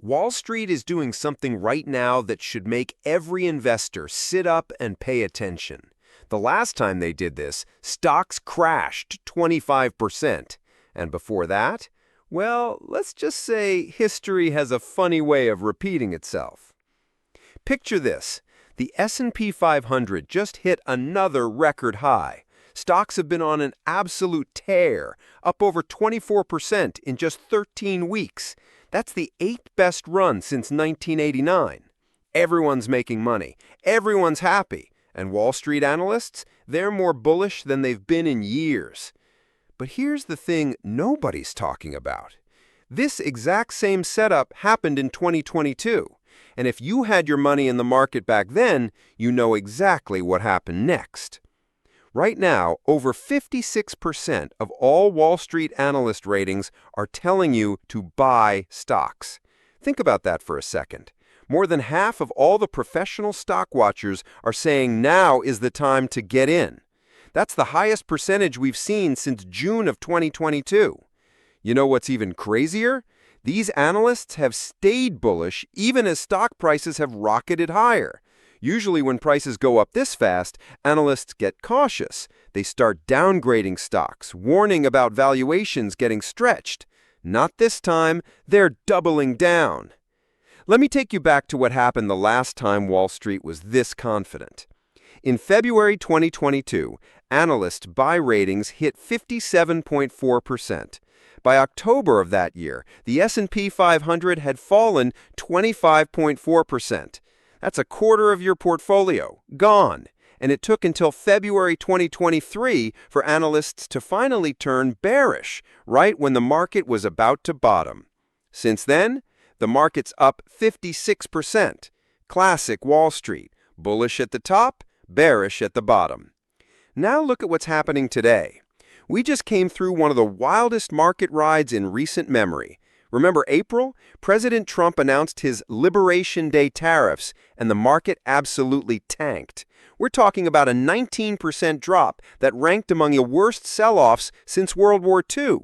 Wall Street is doing something right now that should make every investor sit up and pay attention. The last time they did this, stocks crashed 25%. And before that, well, let's just say history has a funny way of repeating itself. Picture this. The S&P 500 just hit another record high. Stocks have been on an absolute tear, up over 24% in just 13 weeks. That's the 8th best run since 1989. Everyone's making money. Everyone's happy. And Wall Street analysts, they're more bullish than they've been in years. But here's the thing nobody's talking about. This exact same setup happened in 2022. And if you had your money in the market back then, you know exactly what happened next. Right now, over 56% of all Wall Street analyst ratings are telling you to buy stocks. Think about that for a second. More than half of all the professional stock watchers are saying now is the time to get in. That's the highest percentage we've seen since June of 2022. You know what's even crazier? These analysts have stayed bullish even as stock prices have rocketed higher. Usually when prices go up this fast, analysts get cautious. They start downgrading stocks, warning about valuations getting stretched. Not this time, they're doubling down. Let me take you back to what happened the last time Wall Street was this confident. In February 2022, analyst buy ratings hit 57.4%. By October of that year, the S&P 500 had fallen 25.4%. That's a quarter of your portfolio, gone. And it took until February 2023 for analysts to finally turn bearish, right when the market was about to bottom. Since then, the market's up 56%. Classic Wall Street, bullish at the top, bearish at the bottom. Now look at what's happening today. We just came through one of the wildest market rides in recent memory. Remember April? President Trump announced his Liberation Day tariffs, and the market absolutely tanked. We're talking about a 19% drop that ranked among the worst sell-offs since World War II.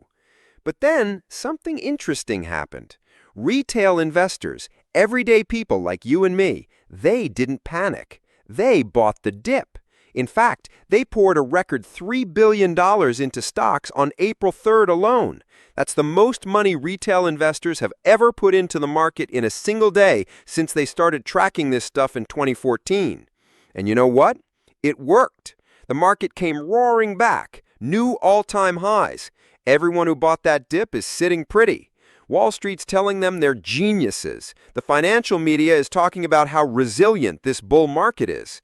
But then, something interesting happened. Retail investors, everyday people like you and me, they didn't panic. They bought the dip. In fact, they poured a record $3 billion into stocks on April 3rd alone. That's the most money retail investors have ever put into the market in a single day since they started tracking this stuff in 2014. And you know what? It worked. The market came roaring back, new all-time highs. Everyone who bought that dip is sitting pretty. Wall Street's telling them they're geniuses. The financial media is talking about how resilient this bull market is.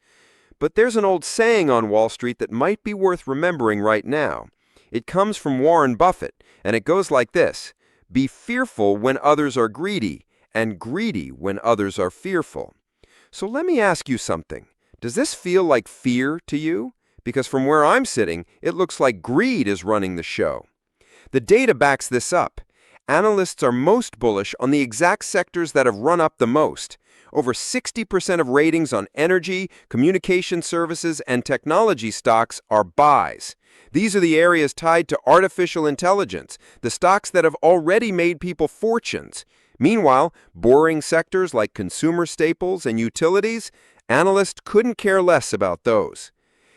But there's an old saying on Wall Street that might be worth remembering right now. It comes from Warren Buffett, and it goes like this: be fearful when others are greedy, and greedy when others are fearful. So let me ask you something. Does this feel like fear to you? Because from where I'm sitting, it looks like greed is running the show. The data backs this up. Analysts are most bullish on the exact sectors that have run up the most. Over 60% of ratings on energy, communication services, and technology stocks are buys. These are the areas tied to artificial intelligence, the stocks that have already made people fortunes. Meanwhile, boring sectors like consumer staples and utilities, analysts couldn't care less about those.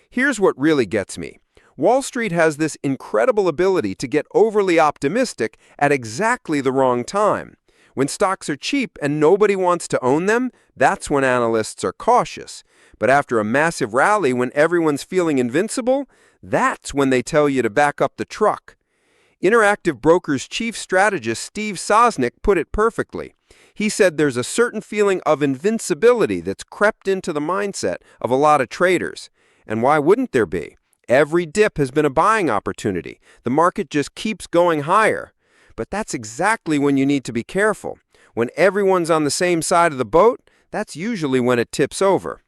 Here's what really gets me. Wall Street has this incredible ability to get overly optimistic at exactly the wrong time. When stocks are cheap and nobody wants to own them, that's when analysts are cautious. But after a massive rally when everyone's feeling invincible, that's when they tell you to back up the truck. Interactive Brokers chief strategist Steve Sosnick put it perfectly. He said there's a certain feeling of invincibility that's crept into the mindset of a lot of traders. And why wouldn't there be? Every dip has been a buying opportunity. The market just keeps going higher. But that's exactly when you need to be careful. When everyone's on the same side of the boat, that's usually when it tips over.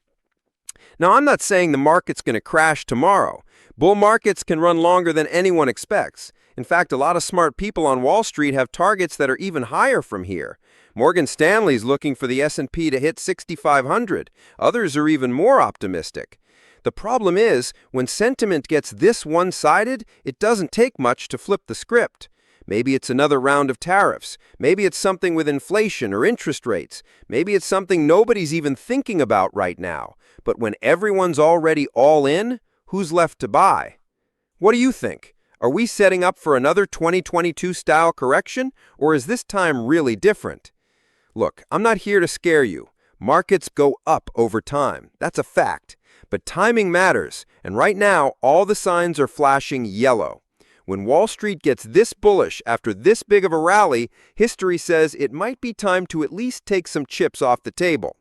Now, I'm not saying the market's going to crash tomorrow. Bull markets can run longer than anyone expects. In fact, a lot of smart people on Wall Street have targets that are even higher from here. Morgan Stanley's looking for the S&P to hit 6,500. Others are even more optimistic. The problem is, when sentiment gets this one-sided, it doesn't take much to flip the script. Maybe it's another round of tariffs. Maybe it's something with inflation or interest rates. Maybe it's something nobody's even thinking about right now. But when everyone's already all in, who's left to buy? What do you think? Are we setting up for another 2022 style correction, or is this time really different? Look, I'm not here to scare you. Markets go up over time. That's a fact. But timing matters, and right now, all the signs are flashing yellow. When Wall Street gets this bullish after this big of a rally, history says it might be time to at least take some chips off the table.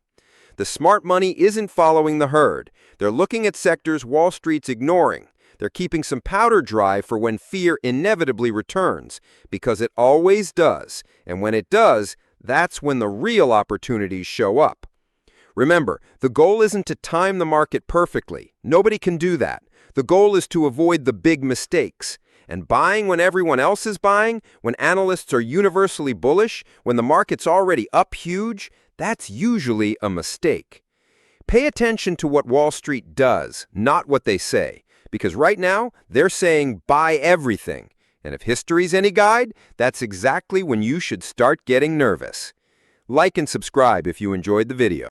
The smart money isn't following the herd. They're looking at sectors Wall Street's ignoring. They're keeping some powder dry for when fear inevitably returns, because it always does. And when it does, that's when the real opportunities show up. Remember, the goal isn't to time the market perfectly. Nobody can do that. The goal is to avoid the big mistakes. And buying when everyone else is buying, when analysts are universally bullish, when the market's already up huge, that's usually a mistake. Pay attention to what Wall Street does, not what they say. Because right now, they're saying buy everything. And if history's any guide, that's exactly when you should start getting nervous. Like and subscribe if you enjoyed the video.